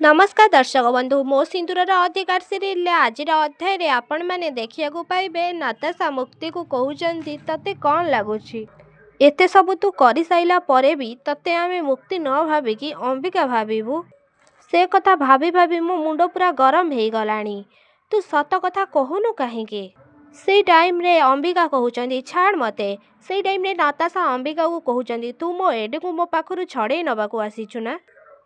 नमस्कार दर्शक बंधु मो सिंदूरर अधिकार सीरियल आज अध्याय आपण मैंने देखिया पाइबे नाताशा मुक्ति को कहउचंती तते कौन लगुच एते सब तू कर साइला परे भी तते आमे मुक्ति न भाविकी अंबिका भाविबू से कथा भाभी भाभी मो मुंड पूरा गरम हो गलानी। तू सत कथा कहूनु कहीं से टाइम रे अंबिका कहउचंती छाड़ मते। से टाइम रे नाताशा अंबिका को कहउचंती तू मो एडे को मो पाखरु छड़े नबा को आसीचु ना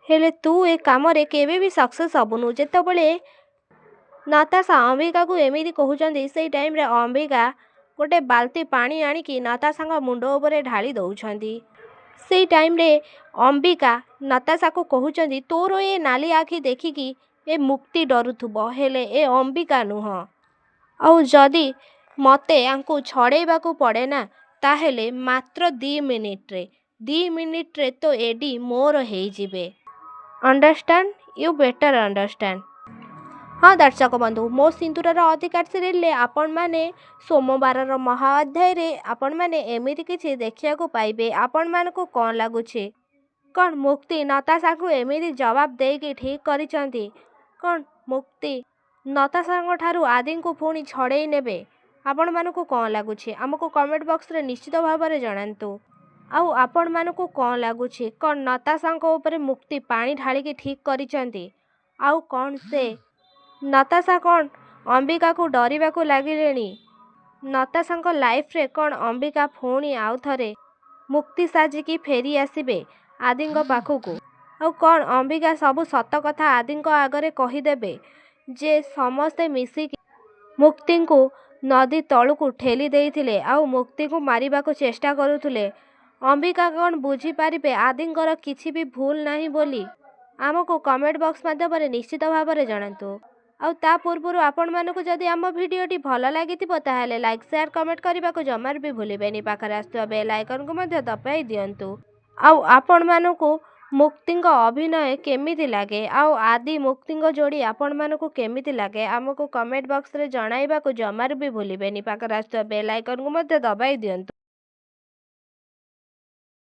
हेले तू ए काम रे केबे भी सक्सेस हबुनु। जेतबेले नाताशा अंबिका को एमिति कहउचंती से टाइम रे अंबिका गोटे बाल्टी पानी आनिकी नाताशा मुंड उपरे ढाली दउछंती। से टाइम रे अंबिका नाताशा को कहउचंती तोर ए नाली आखि देखिकी ए मुक्ति डरुथुबो हेले ए अंबिका नुह आउ जदी मते आंकु छड़ेबा को पड़े ना ताहेले मात्र 2 मिनिट रे तो एडी मोर हेई जिबे। Understand you better understand. हाँ दर्शक बंधु मो सिंदूरर अधिकार सीरियल आपण माने सोमवार महाअध्याय रे आपण माने एमिति किछि देखिया को पाइबे। आपण मान को कौन लगुछे कौन मुक्ति नाताशा को एमिति जवाब देकी ठीक करिसंती कौन मुक्ति नाताशा ठारू आदि को पुणी छड़े नेबे। आपण मान को कौन लगुछे हमको कमेंट बॉक्स रे निश्चित भाव में जणांतु। आउ आपण मान को कौन लगुछे कौन नाताशा ऊपर मुक्ति पानी ढालिकी ठीक करिसंती आउ कौन से नाताशा कौन अंबिका को डरिबा को लागिलेनी। नाताशा लाइफ रे कौन अंबिका पुणी आउ थरे मुक्ति साजिकी फेरी आसीबे आदि पाखकू आउ कौन अंबिका सबु सत कथा आदि आगरे कहीदेबे जे समस्ते मिसिकी मुक्ति को नदी तलू को ठेली देइथिले आउ मुक्ति को मारिबा को चेष्टा करुथुले। अंबिका कौन बुझी पारिबे आदिंकर किछि भी भूल नहीं बोली आमको कमेंट बॉक्स माध्यम निश्चित भाव में जणांतु। आउ ता पूर्व आपण मानकु जदि आम वीडियोटी भल लागिथिबो ताहेले लाइक शेयर कमेंट करबा को जमार भी भूलिबेनी। पाखरे आस्तुवा बेल आइकन को मध्य दबाई दियंतु। आउ आपण मानकु मुक्तिंग अभिनय केमिति लागे आउ आदि मुक्तिंग जोड़ी आपण मानकु केमिति लागे आमको कमेंट बॉक्स रे जणाइबा को जमार भी भूलिबेनी। पाखरे आस्तुवा बेल आइकन को मध्य दबाई दियंतु।